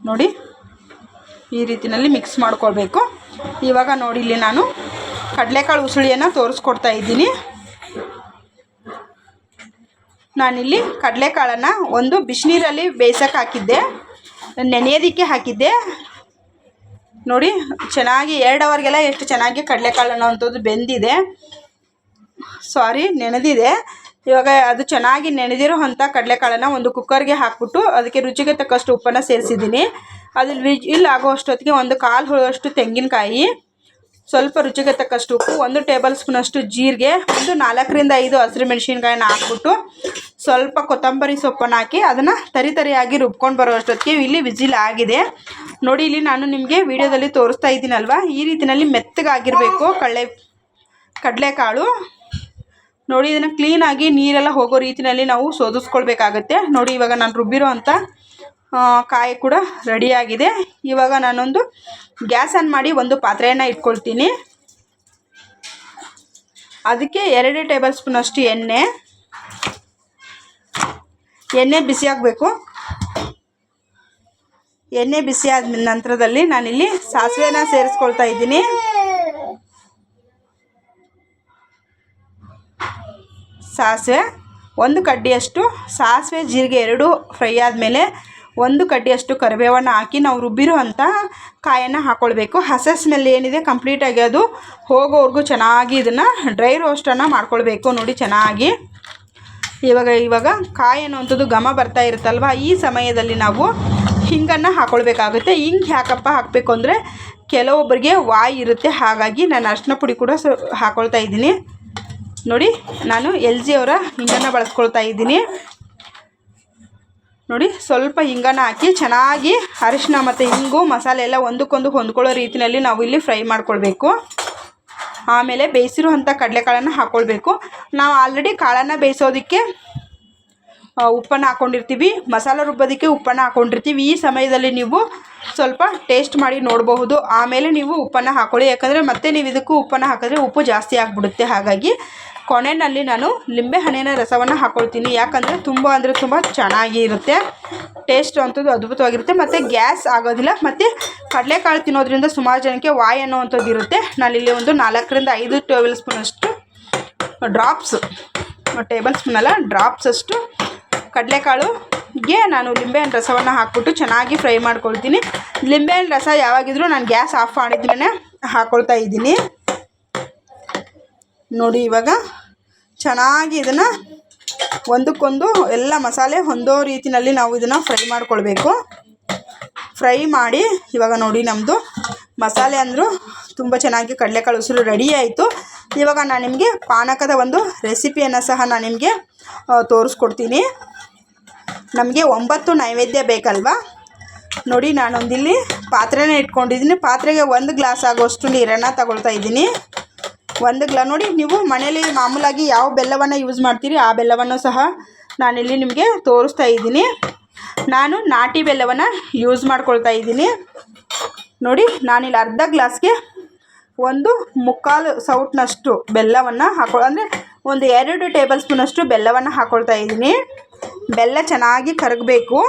ನೋಡಿ ಈ ರೀತಿಯಲ್ಲಿ ಮಿಕ್ಸ್ ಮಾಡ್ಕೊಳ್ಬೇಕು. ಇವಾಗ ನೋಡಿ ಇಲ್ಲಿ ನಾನು ಕಡಲೆಕಾಳು ಉಸುಳಿಯನ್ನು ತೋರಿಸ್ಕೊಡ್ತಾ ಇದ್ದೀನಿ. ನಾನಿಲ್ಲಿ ಕಡಲೆಕಾಳನ್ನು ಒಂದು ಬಿಸಿನೀರಲ್ಲಿ ಬೇಯಿಸೋಕೆ ಹಾಕಿದ್ದೆ, ನೆನೆಯೋದಕ್ಕೆ ಹಾಕಿದ್ದೆ. ನೋಡಿ ಚೆನ್ನಾಗಿ 2 ಅವರ್ಗೆಲ್ಲ ಎಷ್ಟು ಚೆನ್ನಾಗಿ ಕಡಲೆಕಾಳು ಅನ್ನೋವಂಥದ್ದು ಬೆಂದಿದೆ, ನೆನೆದಿದೆ. ಇವಾಗ ಅದು ಚೆನ್ನಾಗಿ ನೆನೆದಿರೋ ಅಂಥ ಕಡಲೆಕಾಳನ್ನು ಒಂದು ಕುಕ್ಕರ್ಗೆ ಹಾಕ್ಬಿಟ್ಟು ಅದಕ್ಕೆ ರುಚಿಗೆ ತಕ್ಕಷ್ಟು ಉಪ್ಪನ್ನು ಸೇರಿಸಿದ್ದೀನಿ. ಅದು ವಿಜಿಲ್ ಆಗೋ ಅಷ್ಟೊತ್ತಿಗೆ 1/4 ಹೋಳಷ್ಟು ತೆಂಗಿನಕಾಯಿ, ಸ್ವಲ್ಪ ರುಚಿಗೆ ತಕ್ಕಷ್ಟು ಉಪ್ಪು, 1 ಟೇಬಲ್ ಸ್ಪೂನಷ್ಟು ಜೀರಿಗೆ, ಒಂದು 4ರಿಂದ 5 ಹಸಿರು ಮೆಣಸಿನ್ಕಾಯಿನ ಹಾಕ್ಬಿಟ್ಟು ಸ್ವಲ್ಪ ಕೊತ್ತಂಬರಿ ಸೊಪ್ಪನ್ನು ಹಾಕಿ ಅದನ್ನು ತರಿಯಾಗಿ ರುಬ್ಕೊಂಡು ಬರೋ ಅಷ್ಟೊತ್ತಿಗೆ ಇಲ್ಲಿ ವಿಜಿಲ್ ಆಗಿದೆ. ನೋಡಿ ಇಲ್ಲಿ ನಾನು ನಿಮಗೆ ವಿಡಿಯೋದಲ್ಲಿ ತೋರಿಸ್ತಾ ಇದ್ದೀನಲ್ವ, ಈ ರೀತಿಯಲ್ಲಿ ಮೆತ್ತಗಾಗಿರಬೇಕು ಕಡಲೆಕಾಳು. ನೋಡಿ ಇದನ್ನು ಕ್ಲೀನಾಗಿ ನೀರೆಲ್ಲ ಹೋಗೋ ರೀತಿಯಲ್ಲಿ ನಾವು ಶೋಧಿಸ್ಕೊಳ್ಬೇಕಾಗತ್ತೆ. ನೋಡಿ ಇವಾಗ ನಾನು ರುಬ್ಬಿರೋ ಅಂಥ ಕಾಯಿ ಕೂಡ ರೆಡಿಯಾಗಿದೆ. ಇವಾಗ ನಾನೊಂದು ಗ್ಯಾಸ್ ಆನ್ ಮಾಡಿ ಒಂದು ಪಾತ್ರೆಯನ್ನು ಇಟ್ಕೊಳ್ತೀನಿ. ಅದಕ್ಕೆ 2 ಟೇಬಲ್ ಸ್ಪೂನಷ್ಟು ಎಣ್ಣೆ ಬಿಸಿ ಆಗಬೇಕು. ಎಣ್ಣೆ ಬಿಸಿ ಆದ ನಂತರದಲ್ಲಿ ನಾನಿಲ್ಲಿ ಸಾಸಿವೆನ ಸೇರಿಸ್ಕೊಳ್ತಾ ಇದ್ದೀನಿ. ಸಾಸಿವೆ 1 ಕಡ್ಡಿಯಷ್ಟು ಸಾಸಿವೆ, ಜೀರಿಗೆ 2 ಫ್ರೈ ಆದಮೇಲೆ 1 ಕಡ್ಡಿಯಷ್ಟು ಕರಿಬೇವನ್ನು ಹಾಕಿ ನಾವು ರುಬ್ಬಿರೋ ಅಂಥ ಕಾಯನ್ನು ಹಾಕ್ಕೊಳ್ಬೇಕು. ಹಸಿ ಸ್ಮೆಲ್ ಏನಿದೆ ಕಂಪ್ಲೀಟಾಗಿ ಅದು ಹೋಗೋವರೆಗೂ ಚೆನ್ನಾಗಿ ಇದನ್ನು ಡ್ರೈ ರೋಸ್ಟನ್ನು ಮಾಡ್ಕೊಳ್ಬೇಕು. ನೋಡಿ ಚೆನ್ನಾಗಿ ಇವಾಗ ಕಾಯಿ ಅನ್ನುವಂಥದ್ದು ಘಮ ಬರ್ತಾ ಇರುತ್ತಲ್ವ, ಈ ಸಮಯದಲ್ಲಿ ನಾವು ಹಿಂಗನ್ನು ಹಾಕ್ಕೊಳ್ಬೇಕಾಗುತ್ತೆ. ಹಿಂಗೆ ಯಾಕಪ್ಪ ಹಾಕಬೇಕು ಅಂದರೆ ಕೆಲವೊಬ್ಬರಿಗೆ ವಾಯು ಇರುತ್ತೆ, ಹಾಗಾಗಿ ನಾನು ಅರಿಶಿನ ಪುಡಿ ಕೂಡ ಹಾಕ್ಕೊಳ್ತಾ ಇದ್ದೀನಿ. ನೋಡಿ ನಾನು LG ಅವರ ಹಿಂಗನ್ನು ಬಳಸ್ಕೊಳ್ತಾ ಇದ್ದೀನಿ. ನೋಡಿ ಸ್ವಲ್ಪ ಹಿಂಗನ್ನು ಹಾಕಿ ಚೆನ್ನಾಗಿ ಅರಿಶಿನ ಮತ್ತು ಹಿಂಗು ಮಸಾಲೆ ಎಲ್ಲ ಒಂದಕ್ಕೊಂದು ಹೊಂದ್ಕೊಳ್ಳೋ ರೀತಿಯಲ್ಲಿ ನಾವು ಇಲ್ಲಿ ಫ್ರೈ ಮಾಡ್ಕೊಳ್ಬೇಕು. ಆಮೇಲೆ ಬೇಯಿಸಿರುವಂಥ ಕಡಲೆಕಾಳನ್ನು ಹಾಕ್ಕೊಳ್ಬೇಕು. ನಾವು ಆಲ್ರೆಡಿ ಕಾಳನ್ನು ಬೇಯಿಸೋದಕ್ಕೆ ಉಪ್ಪನ್ನು ಹಾಕ್ಕೊಂಡಿರ್ತೀವಿ, ಮಸಾಲೆ ರುಬ್ಬೋದಕ್ಕೆ ಉಪ್ಪನ್ನು ಹಾಕ್ಕೊಂಡಿರ್ತೀವಿ. ಈ ಸಮಯದಲ್ಲಿ ನೀವು ಸ್ವಲ್ಪ ಟೇಸ್ಟ್ ಮಾಡಿ ನೋಡಬಹುದು, ಆಮೇಲೆ ನೀವು ಉಪ್ಪನ್ನು ಹಾಕ್ಕೊಳ್ಳಿ. ಯಾಕಂದರೆ ಮತ್ತೆ ನೀವು ಇದಕ್ಕೂ ಉಪ್ಪನ್ನು ಹಾಕಿದ್ರೆ ಉಪ್ಪು ಜಾಸ್ತಿ ಆಗಿಬಿಡುತ್ತೆ. ಹಾಗಾಗಿ ಕೊನೆಯಲ್ಲಿ ನಾನು ಲಿಂಬೆಹಣ್ಣಿನ ರಸವನ್ನು ಹಾಕ್ಕೊಳ್ತೀನಿ. ಯಾಕಂದರೆ ತುಂಬ ಚೆನ್ನಾಗಿ ಇರುತ್ತೆ, ಟೇಸ್ಟ್ ಅಂಥದ್ದು ಅದ್ಭುತವಾಗಿರುತ್ತೆ, ಮತ್ತು ಗ್ಯಾಸ್ ಆಗೋದಿಲ್ಲ. ಮತ್ತು ಕಡಲೆಕಾಳು ತಿನ್ನೋದ್ರಿಂದ ಸುಮಾರು ಜನಕ್ಕೆ ವಾಯು ಅನ್ನೋವಂಥದ್ದು ಇರುತ್ತೆ. ನಾನಿಲ್ಲಿ ಒಂದು 4ರಿಂದ 5 ಟೇಬಲ್ ಸ್ಪೂನಷ್ಟು ಟೇಬಲ್ ಸ್ಪೂನ್ ಅಲ್ಲ ಡ್ರಾಪ್ಸ್ ಅಷ್ಟು ಕಡಲೆಕಾಳುಗೆ ನಾನು ಲಿಂಬೆಹಣ್ಣು ರಸವನ್ನು ಹಾಕ್ಬಿಟ್ಟು ಚೆನ್ನಾಗಿ ಫ್ರೈ ಮಾಡ್ಕೊಳ್ತೀನಿ. ಲಿಂಬೆಹಣ್ಣು ರಸ ಯಾವಾಗಿದ್ರೂ ನಾನು ಗ್ಯಾಸ್ ಆಫ್ ಮಾಡಿದ್ರೇ ಹಾಕ್ಕೊಳ್ತಾ ಇದ್ದೀನಿ. ನೋಡಿ ಇವಾಗ ಚೆನ್ನಾಗಿ ಇದನ್ನು ಒಂದಕ್ಕೊಂದು ಎಲ್ಲ ಮಸಾಲೆ ಹೊಂದೋ ರೀತಿಯಲ್ಲಿ ನಾವು ಇದನ್ನು ಫ್ರೈ ಮಾಡ್ಕೊಳ್ಬೇಕು. ಫ್ರೈ ಮಾಡಿ ಇವಾಗ ನೋಡಿ ನಮ್ಮದು ಮಸಾಲೆ ಅಂದರೂ ತುಂಬ ಚೆನ್ನಾಗಿ ಕಡಲೆಕಾಳು ಉಸುರು ರೆಡಿ ಆಯಿತು. ಇವಾಗ ನಾನು ನಿಮಗೆ ಪಾನಕದ ಒಂದು ರೆಸಿಪಿಯನ್ನು ಸಹ ನಾನು ನಿಮಗೆ ತೋರಿಸ್ಕೊಡ್ತೀನಿ. ನಮಗೆ 9 ನೈವೇದ್ಯ ಬೇಕಲ್ವಾ. ನೋಡಿ ನಾನೊಂದಿಲ್ಲಿ ಪಾತ್ರೆನೇ ಇಟ್ಕೊಂಡಿದ್ದೀನಿ. ಪಾತ್ರೆಗೆ 1 ಗ್ಲಾಸ್ ಆಗೋಷ್ಟು ನೀರನ್ನು ತಗೊಳ್ತಾ ಇದ್ದೀನಿ. 1 ನೋಡಿ ನೀವು ಮನೇಲಿ ಮಾಮೂಲಾಗಿ ಯಾವ ಬೆಲ್ಲವನ್ನು ಯೂಸ್ ಮಾಡ್ತೀರಿ ಆ ಬೆಲ್ಲವನ್ನು ಸಹ ನಾನಿಲ್ಲಿ ನಿಮಗೆ ತೋರಿಸ್ತಾ ಇದ್ದೀನಿ. ನಾನು ನಾಟಿ ಬೆಲ್ಲವನ್ನು ಯೂಸ್ ಮಾಡ್ಕೊಳ್ತಾ ಇದ್ದೀನಿ. ನೋಡಿ ನಾನಿಲ್ಲಿ ಅರ್ಧ ಗ್ಲಾಸ್ಗೆ 1/4 ಸೌಟ್ನಷ್ಟು ಬೆಲ್ಲವನ್ನು ಅಂದರೆ ಒಂದು 2 ಟೇಬಲ್ ಸ್ಪೂನಷ್ಟು ಬೆಲ್ಲವನ್ನು ಹಾಕ್ಕೊಳ್ತಾ ಇದ್ದೀನಿ. ಬೆಲ್ಲ ಚೆನ್ನಾಗಿ ಕರಗಬೇಕು.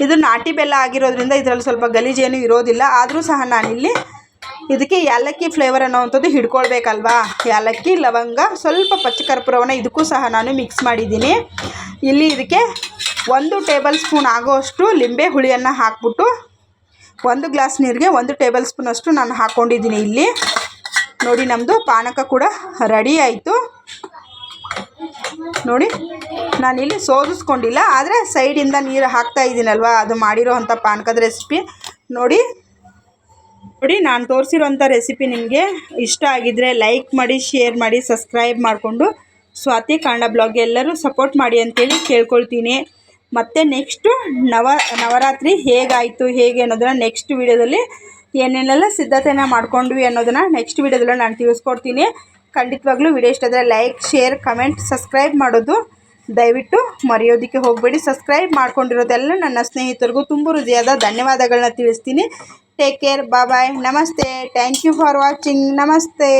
ಇದು ನಾಟಿ ಬೆಲ್ಲ ಆಗಿರೋದ್ರಿಂದ ಇದರಲ್ಲಿ ಸ್ವಲ್ಪ ಗಲೀಜೇನು ಇರೋದಿಲ್ಲ. ಆದರೂ ಸಹ ನಾನಿಲ್ಲಿ ಇದಕ್ಕೆ ಏಲಕ್ಕಿ ಫ್ಲೇವರ್ ಅನ್ನೋವಂಥದ್ದು ಹಿಡ್ಕೊಳ್ಬೇಕಲ್ವಾ, ಏಲಕ್ಕಿ, ಲವಂಗ, ಸ್ವಲ್ಪ ಪಚ್ಚಕರ್ಪೂರವನ್ನು ಇದಕ್ಕೂ ಸಹ ನಾನು ಮಿಕ್ಸ್ ಮಾಡಿದ್ದೀನಿ. ಇಲ್ಲಿ ಇದಕ್ಕೆ 1 ಟೇಬಲ್ ಸ್ಪೂನ್ ಆಗೋಷ್ಟು ಲಿಂಬೆ ಹುಳಿಯನ್ನು ಹಾಕ್ಬಿಟ್ಟು 1 ಗ್ಲಾಸ್ ನೀರಿಗೆ 1 ಟೇಬಲ್ ಸ್ಪೂನಷ್ಟು ನಾನು ಹಾಕ್ಕೊಂಡಿದ್ದೀನಿ. ಇಲ್ಲಿ ನೋಡಿ ನಮ್ಮದು ಪಾನಕ ಕೂಡ ರೆಡಿ ಆಯಿತು. ನೋಡಿ ನಾನಿಲ್ಲಿ ಸೋದಿಸ್ಕೊಂಡಿಲ್ಲ, ಆದರೆ ಸೈಡಿಂದ ನೀರು ಹಾಕ್ತಾ ಇದ್ದೀನಲ್ವ, ಅದು ಮಾಡಿರೋ ಅಂಥ ಪಾನಕದ ರೆಸಿಪಿ. ನೋಡಿ ನಾನು ತೋರಿಸಿರೋಂಥ ರೆಸಿಪಿ ನಿಮಗೆ ಇಷ್ಟ ಆಗಿದ್ದರೆ ಲೈಕ್ ಮಾಡಿ, ಶೇರ್ ಮಾಡಿ, ಸಬ್ಸ್ಕ್ರೈಬ್ ಮಾಡಿಕೊಂಡು ಸ್ವಾತಿ ಕನ್ನಡ ಬ್ಲಾಗ್ ಎಲ್ಲರೂ ಸಪೋರ್ಟ್ ಮಾಡಿ ಅಂತೇಳಿ ಕೇಳ್ಕೊಳ್ತೀನಿ. ಮತ್ತು ನೆಕ್ಸ್ಟು ನವರಾತ್ರಿ ಹೇಗಾಯಿತು ಹೇಗೆ ಅನ್ನೋದನ್ನು ನೆಕ್ಸ್ಟ್ ವೀಡಿಯೋದಲ್ಲಿ ಏನೇನೆಲ್ಲ ಸಿದ್ಧತೆನ ಮಾಡ್ಕೊಂಡ್ವಿ ಅನ್ನೋದನ್ನು ನೆಕ್ಸ್ಟ್ ವೀಡಿಯೋದಲ್ಲಿ ನಾನು ತಿಳಿಸ್ಕೊಡ್ತೀನಿ. ಖಂಡಿತವಾಗ್ಲೂ ವಿಡಿಯೋ ಇಷ್ಟ ಆದರೆ ಲೈಕ್, ಶೇರ್, ಕಮೆಂಟ್, ಸಬ್ಸ್ಕ್ರೈಬ್ ಮಾಡೋದು ದಯವಿಟ್ಟು ಮರೆಯೋದಕ್ಕೆ ಹೋಗಬೇಡಿ. ಸಬ್ಸ್ಕ್ರೈಬ್ ಮಾಡ್ಕೊಂಡಿರೋದೆಲ್ಲ ನನ್ನ ಸ್ನೇಹಿತರಿಗೂ ತುಂಬ ಹೃದಯದ ಧನ್ಯವಾದಗಳನ್ನ ತಿಳಿಸ್ತೀನಿ. ಟೇಕ್ ಕೇರ್, ಬಾಯ್, ನಮಸ್ತೆ, ಥ್ಯಾಂಕ್ ಯು ಫಾರ್ ವಾಚಿಂಗ್. ನಮಸ್ತೆ.